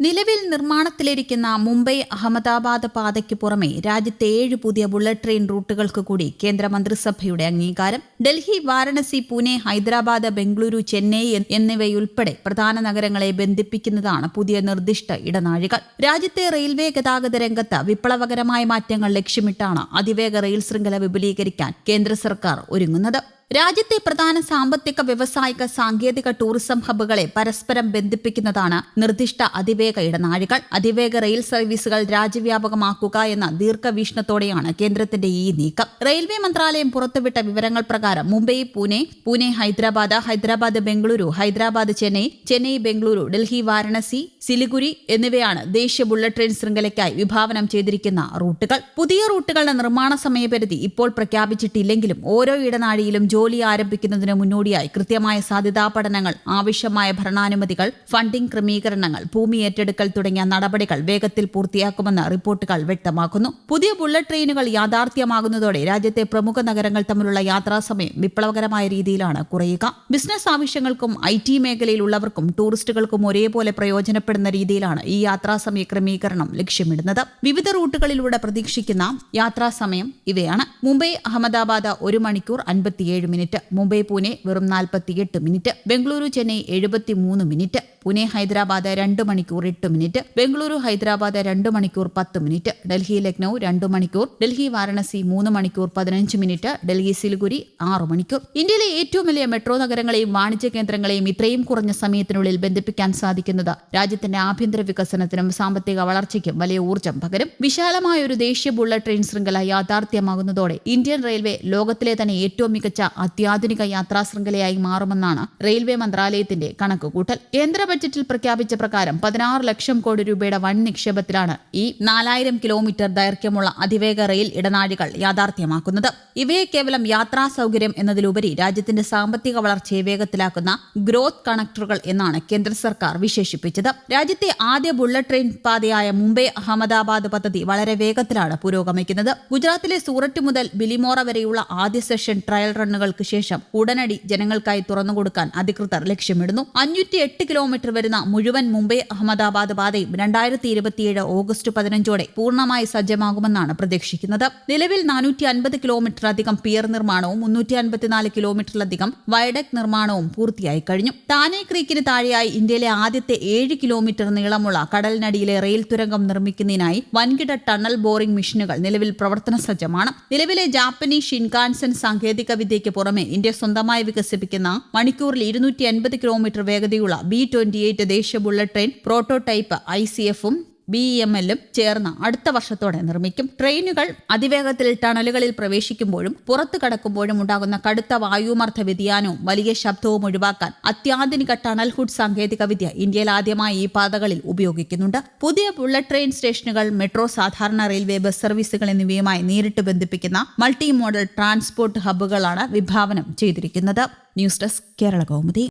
നിലവിൽ നിർമ്മാണത്തിലിരിക്കുന്ന മുംബൈ അഹമ്മദാബാദ് പാതയ്ക്ക് പുറമെ രാജ്യത്തെ 7 പുതിയ ബുള്ളറ്റ് ട്രെയിൻ റൂട്ടുകൾക്ക് കൂടി കേന്ദ്രമന്ത്രിസഭയുടെ അംഗീകാരം. ഡൽഹി, വാരണസി, പൂനെ, ഹൈദരാബാദ്, ബംഗളൂരു, ചെന്നൈ എന്നിവയുൾപ്പെടെ പ്രധാന നഗരങ്ങളെ ബന്ധിപ്പിക്കുന്നതാണ് പുതിയ നിർദ്ദിഷ്ട ഇടനാഴികൾ. രാജ്യത്തെ റെയിൽവേ ഗതാഗത രംഗത്ത് വിപ്ലവകരമായ മാറ്റങ്ങൾ ലക്ഷ്യമിട്ടാണ് അതിവേഗ റെയിൽ ശൃംഖല വിപുലീകരിക്കാൻ കേന്ദ്ര സർക്കാർ ഒരുങ്ങുന്നത്. രാജ്യത്തെ പ്രധാന സാമ്പത്തിക, വ്യവസായിക, സാങ്കേതിക, ടൂറിസം ഹബ്ബുകളെ പരസ്പരം ബന്ധിപ്പിക്കുന്നതാണ് നിർദ്ദിഷ്ട അതിവേഗ ഇടനാഴികൾ. അതിവേഗ റെയിൽ സർവീസുകൾ രാജ്യവ്യാപകമാക്കുക എന്ന ദീർഘവീക്ഷണത്തോടെയാണ് കേന്ദ്രത്തിന്റെ ഈ നീക്കം. റെയിൽവേ മന്ത്രാലയം പുറത്തുവിട്ട വിവരങ്ങൾ പ്രകാരം മുംബൈ, പൂനെ, ഹൈദരാബാദ്, ബംഗളൂരു, ഹൈദരാബാദ്, ചെന്നൈ, ബംഗളൂരു, ഡൽഹി, വാരണസി, സിലിഗുരി എന്നിവയാണ് ദേശീയ ബുള്ളറ്റ് ട്രെയിൻ ശൃംഖലയ്ക്കായി വിഭാവനം ചെയ്തിരിക്കുന്ന റൂട്ടുകൾ. പുതിയ റൂട്ടുകളുടെ നിർമ്മാണ സമയപരിധി ഇപ്പോൾ പ്രഖ്യാപിച്ചിട്ടില്ലെങ്കിലും ഓരോ ഇടനാഴിയിലും ജോലി ആരംഭിക്കുന്നതിന് മുന്നോടിയായി കൃത്യമായ സാധ്യതാ പഠനങ്ങൾ, ആവശ്യമായ ഭരണാനുമതികൾ, ഫണ്ടിംഗ് ക്രമീകരണങ്ങൾ, ഭൂമി ഏറ്റെടുക്കൽ തുടങ്ങിയ നടപടികൾ വേഗത്തിൽ പൂർത്തിയാക്കുമെന്ന് റിപ്പോർട്ടുകൾ വ്യക്തമാക്കുന്നു. പുതിയ ബുള്ളറ്റ് ട്രെയിനുകൾ യാഥാർത്ഥ്യമാകുന്നതോടെ രാജ്യത്തെ പ്രമുഖ നഗരങ്ങൾ തമ്മിലുള്ള യാത്രാസമയം വിപ്ലവകരമായ രീതിയിലാണ് കുറയുക. ബിസിനസ് ആവശ്യങ്ങൾക്കും IT മേഖലയിലുള്ളവർക്കും ടൂറിസ്റ്റുകൾക്കും ഒരേപോലെ പ്രയോജനപ്പെടുന്ന രീതിയിലാണ് ഈ യാത്രാസമയ ക്രമീകരണം ലക്ഷ്യമിടുന്നത്. വിവിധ റൂട്ടുകളിലൂടെ പ്രതീക്ഷിക്കുന്ന യാത്രാസമയം ഇവയാണ്: മുംബൈ അഹമ്മദാബാദ് 1 മണിക്കൂർ 57 മിനിറ്റ്, മുംബൈ പൂനെ വെറും 48 മിനിറ്റ്, ബംഗളൂരു ചെന്നൈ 73 മിനിറ്റ്, പൂനെ ഹൈദരാബാദ് 2 മണിക്കൂർ 8 മിനിറ്റ്, ബംഗളൂരു ഹൈദരാബാദ് 2 മണിക്കൂർ 10 മിനിറ്റ്, ഡൽഹി ലക്നൌ 2 മണിക്കൂർ, ഡൽഹി വാരണസി 3 മണിക്കൂർ 15 മിനിറ്റ്, ഡൽഹി സിലിഗുരി 6 മണിക്കൂർ. ഇന്ത്യയിലെ ഏറ്റവും വലിയ മെട്രോ നഗരങ്ങളെയും വാണിജ്യ കേന്ദ്രങ്ങളെയും ഇത്രയും കുറഞ്ഞ സമയത്തിനുള്ളിൽ ബന്ധിപ്പിക്കാൻ സാധിക്കുന്നത് രാജ്യത്തിന്റെ ആഭ്യന്തര വികസനത്തിനും സാമ്പത്തിക വളർച്ചയ്ക്കും വലിയ ഊർജ്ജം പകരും. വിശാലമായ ഒരു ദേശീയ ബുള്ളറ്റ് ട്രെയിൻ ശൃംഖല യാഥാർത്ഥ്യമാകുന്നതോടെ ഇന്ത്യൻ റെയിൽവേ ലോകത്തിലെ തന്നെ ഏറ്റവും മികച്ച അത്യാധുനിക യാത്രാ ശൃംഖലയായി മാറുമെന്നാണ് റെയിൽവേ മന്ത്രാലയത്തിന്റെ കണക്കുകൂട്ടൽ. കേന്ദ്ര ബജറ്റിൽ പ്രഖ്യാപിച്ച പ്രകാരം 16 ലക്ഷം കോടി രൂപയുടെ വൻ നിക്ഷേപത്തിലാണ് ഈ 4000 കിലോമീറ്റർ ദൈർഘ്യമുള്ള അതിവേഗ റെയിൽ ഇടനാഴികൾ യാഥാർത്ഥ്യമാക്കുന്നത്. ഇവയെ കേവലം യാത്രാ സൗകര്യം എന്നതിലുപരി രാജ്യത്തിന്റെ സാമ്പത്തിക വളർച്ചയെ വേഗത്തിലാക്കുന്ന ഗ്രോത്ത് കണക്ടറുകൾ എന്നാണ് കേന്ദ്ര സർക്കാർ വിശേഷിപ്പിച്ചത്. രാജ്യത്തെ ആദ്യ ബുള്ളറ്റ് ട്രെയിൻ പാതയായ മുംബൈ അഹമ്മദാബാദ് പദ്ധതി വളരെ വേഗത്തിലാണ് പുരോഗമിക്കുന്നത്. ഗുജറാത്തിലെ സൂററ്റ് മുതൽ ബിലിമോറ വരെയുള്ള ആദ്യ സെഷൻ ട്രയൽ റണ്ണുകൾക്ക് ശേഷം ഉടനടി ജനങ്ങൾക്കായി തുറന്നുകൊടുക്കാൻ അധികൃതർ ലക്ഷ്യമിടുന്നു. 508 കിലോമീറ്റർ വരുന്ന മുഴുവൻ മുംബൈ അഹമ്മദാബാദ് പാതയും 2027 ഓഗസ്റ്റ് 15 പൂർണ്ണമായി സജ്ജമാകുമെന്നാണ് പ്രതീക്ഷിക്കുന്നത്. നിലവിൽ 450 കിലോമീറ്ററിലധികം പിയർ നിർമ്മാണവും 354 കിലോമീറ്ററിലധികം വയഡക്ട് നിർമ്മാണവും പൂർത്തിയായി കഴിഞ്ഞു. താനെ ക്രീക്കിന് താഴെയായി ഇന്ത്യയിലെ ആദ്യത്തെ 7 കിലോമീറ്റർ നീളമുള്ള കടലിനടിയിലെ റെയിൽ തുരങ്കം നിർമ്മിക്കുന്നതിനായി വൻകിട ടണൽ ബോറിംഗ് മെഷീനുകൾ നിലവിൽ പ്രവർത്തന സജ്ജമാണ്. നിലവിലെ ജാപ്പനീസ് ഷിൻകാൻസൻ സാങ്കേതിക വിദ്യയ്ക്ക് പുറമെ ഇന്ത്യ സ്വന്തമായി വികസിപ്പിക്കുന്ന മണിക്കൂറിൽ 250 കിലോമീറ്റർ വേഗതയുള്ള B-28 ദേശീയ ബുള്ളറ്റ് ട്രെയിൻ പ്രോട്ടോടൈപ്പ് ICF-ഉം BEML-ഉം ചേർന്ന് അടുത്ത വർഷത്തോടെ നിർമ്മിക്കും. ട്രെയിനുകൾ അതിവേഗത്തിൽ ടണലുകളിൽ പ്രവേശിക്കുമ്പോഴും പുറത്തു കടക്കുമ്പോഴും ഉണ്ടാകുന്ന കടുത്ത വായുമർദ്ദ വ്യതിയാനവും വലിയ ശബ്ദവും ഒഴിവാക്കാൻ അത്യാധുനിക ടണൽ ഹുഡ് സാങ്കേതികവിദ്യ ഇന്ത്യയിൽ ആദ്യമായി ഈ പാതകളിൽ ഉപയോഗിക്കുന്നുണ്ട്. പുതിയ ബുള്ളറ്റ് ട്രെയിൻ സ്റ്റേഷനുകൾ മെട്രോ, സാധാരണ റെയിൽവേ, ബസ് സർവീസുകൾ എന്നിവയുമായി നേരിട്ട് ബന്ധിപ്പിക്കുന്ന മൾട്ടി മോഡൽ ട്രാൻസ്പോർട്ട് ഹബ്ബുകളാണ് വിഭാവനം ചെയ്തിരിക്കുന്നത്. News desk, Kerala Kaumudi.